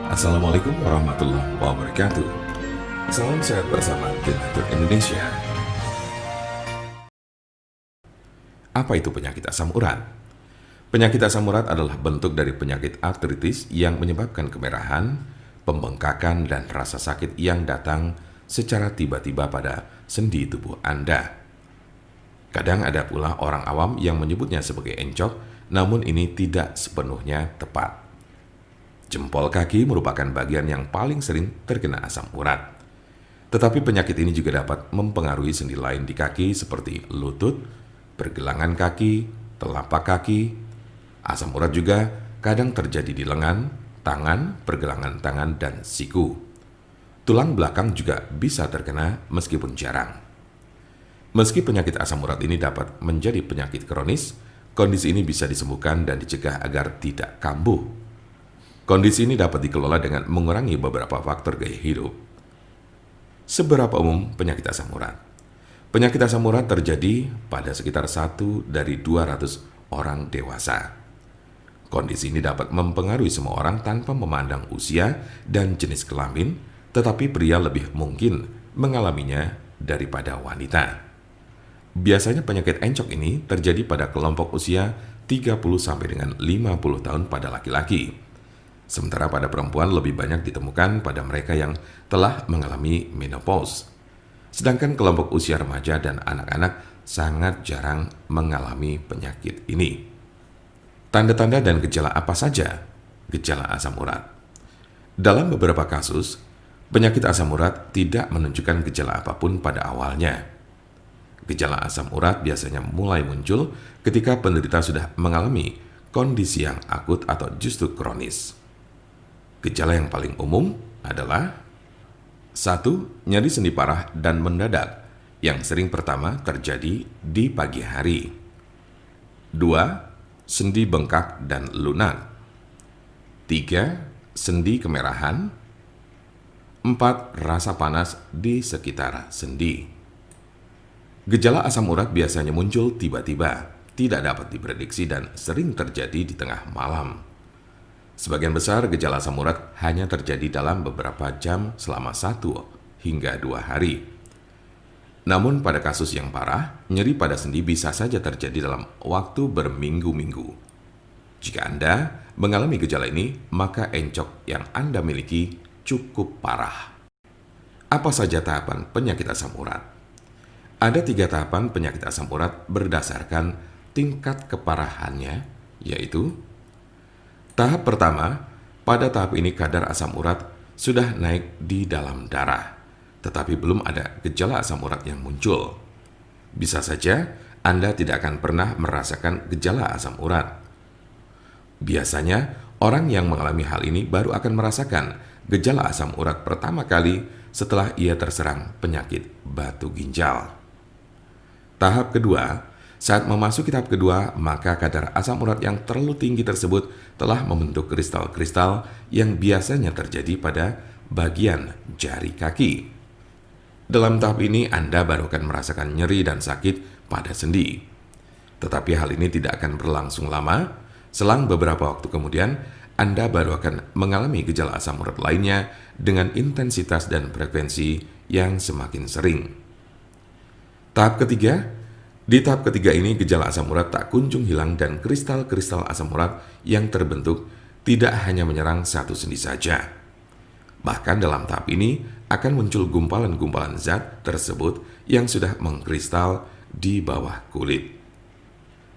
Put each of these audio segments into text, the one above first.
Assalamualaikum warahmatullahi wabarakatuh. Salam sehat bersama Denatur Indonesia. Apa itu penyakit asam urat? Penyakit asam urat adalah bentuk dari penyakit artritis yang menyebabkan kemerahan, pembengkakan, dan rasa sakit yang datang secara tiba-tiba pada sendi tubuh Anda. Kadang ada pula orang awam yang menyebutnya sebagai encok, namun ini tidak sepenuhnya tepat. Jempol kaki merupakan bagian yang paling sering terkena asam urat. Tetapi penyakit ini juga dapat mempengaruhi sendi lain di kaki seperti lutut, pergelangan kaki, telapak kaki. Asam urat juga kadang terjadi di lengan, tangan, pergelangan tangan, dan siku. Tulang belakang juga bisa terkena meskipun jarang. Meski penyakit asam urat ini dapat menjadi penyakit kronis, kondisi ini bisa disembuhkan dan dicegah agar tidak kambuh. Kondisi ini dapat dikelola dengan mengurangi beberapa faktor gaya hidup. Seberapa umum penyakit asam urat? Penyakit asam urat terjadi pada sekitar 1 dari 200 orang dewasa. Kondisi ini dapat mempengaruhi semua orang tanpa memandang usia dan jenis kelamin, tetapi pria lebih mungkin mengalaminya daripada wanita. Biasanya penyakit encok ini terjadi pada kelompok usia 30 sampai dengan 50 tahun pada laki-laki. Sementara pada perempuan lebih banyak ditemukan pada mereka yang telah mengalami menopause. Sedangkan kelompok usia remaja dan anak-anak sangat jarang mengalami penyakit ini. Tanda-tanda dan gejala apa saja gejala asam urat? Dalam beberapa kasus, penyakit asam urat tidak menunjukkan gejala apapun pada awalnya. Gejala asam urat biasanya mulai muncul ketika penderita sudah mengalami kondisi yang akut atau justru kronis. Gejala yang paling umum adalah 1. Nyeri sendi parah dan mendadak yang sering pertama terjadi di pagi hari. 2. Sendi bengkak dan lunak. 3. Sendi kemerahan. 4. Rasa panas di sekitar sendi. Gejala asam urat biasanya muncul tiba-tiba, tidak dapat diprediksi dan sering terjadi di tengah malam. Sebagian besar gejala asam urat hanya terjadi dalam beberapa jam selama 1 hingga 2 hari. Namun pada kasus yang parah, nyeri pada sendi bisa saja terjadi dalam waktu berminggu-minggu. Jika Anda mengalami gejala ini, maka encok yang Anda miliki cukup parah. Apa saja tahapan penyakit asam urat? Ada 3 tahapan penyakit asam urat berdasarkan tingkat keparahannya, yaitu tahap pertama, pada tahap ini kadar asam urat sudah naik di dalam darah, tetapi belum ada gejala asam urat yang muncul. Bisa saja Anda tidak akan pernah merasakan gejala asam urat. Biasanya, orang yang mengalami hal ini baru akan merasakan gejala asam urat pertama kali setelah ia terserang penyakit batu ginjal. Tahap kedua, saat memasuki tahap kedua, maka kadar asam urat yang terlalu tinggi tersebut telah membentuk kristal-kristal yang biasanya terjadi pada bagian jari kaki. Dalam tahap ini, Anda baru akan merasakan nyeri dan sakit pada sendi. Tetapi hal ini tidak akan berlangsung lama. Selang beberapa waktu kemudian, Anda baru akan mengalami gejala asam urat lainnya dengan intensitas dan frekuensi yang semakin sering. Tahap ketiga, di tahap ketiga ini gejala asam urat tak kunjung hilang dan kristal-kristal asam urat yang terbentuk tidak hanya menyerang satu sendi saja. Bahkan dalam tahap ini akan muncul gumpalan-gumpalan zat tersebut yang sudah mengkristal di bawah kulit.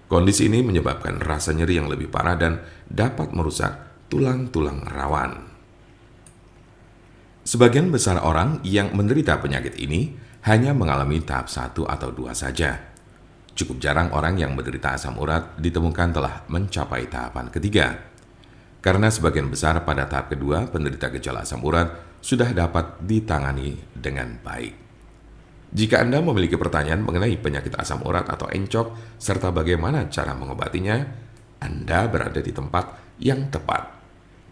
Kondisi ini menyebabkan rasa nyeri yang lebih parah dan dapat merusak tulang-tulang rawan. Sebagian besar orang yang menderita penyakit ini hanya mengalami tahap 1 atau 2 saja. Cukup jarang orang yang menderita asam urat ditemukan telah mencapai tahapan ketiga. Karena sebagian besar pada tahap kedua penderita gejala asam urat sudah dapat ditangani dengan baik. Jika Anda memiliki pertanyaan mengenai penyakit asam urat atau encok serta bagaimana cara mengobatinya, Anda berada di tempat yang tepat.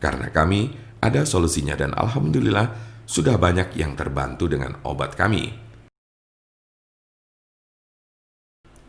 Karena kami ada solusinya dan alhamdulillah sudah banyak yang terbantu dengan obat kami.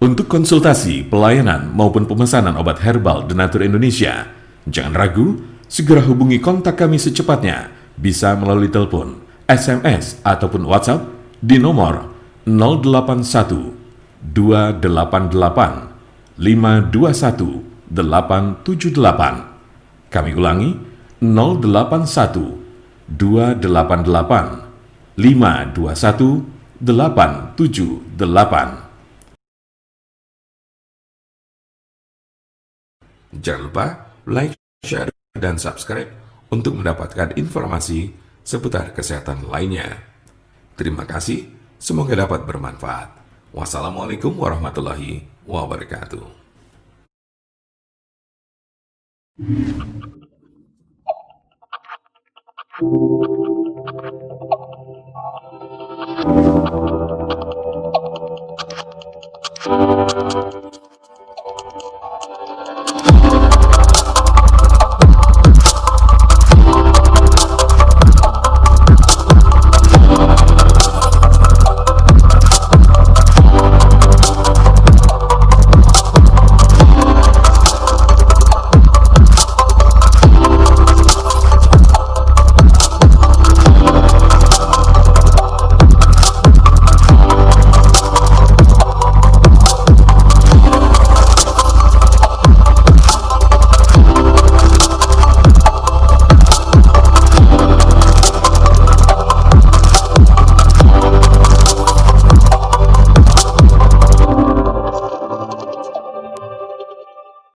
Untuk konsultasi, pelayanan, maupun pemesanan obat herbal Denatur Indonesia, jangan ragu, Segera hubungi kontak kami secepatnya, bisa melalui telepon, SMS, ataupun WhatsApp di nomor 081 288 521 878. Kami ulangi, 081 288 521 878. Jangan lupa like, share, dan subscribe untuk mendapatkan informasi seputar kesehatan lainnya. Terima kasih, semoga dapat bermanfaat. Wassalamualaikum warahmatullahi wabarakatuh.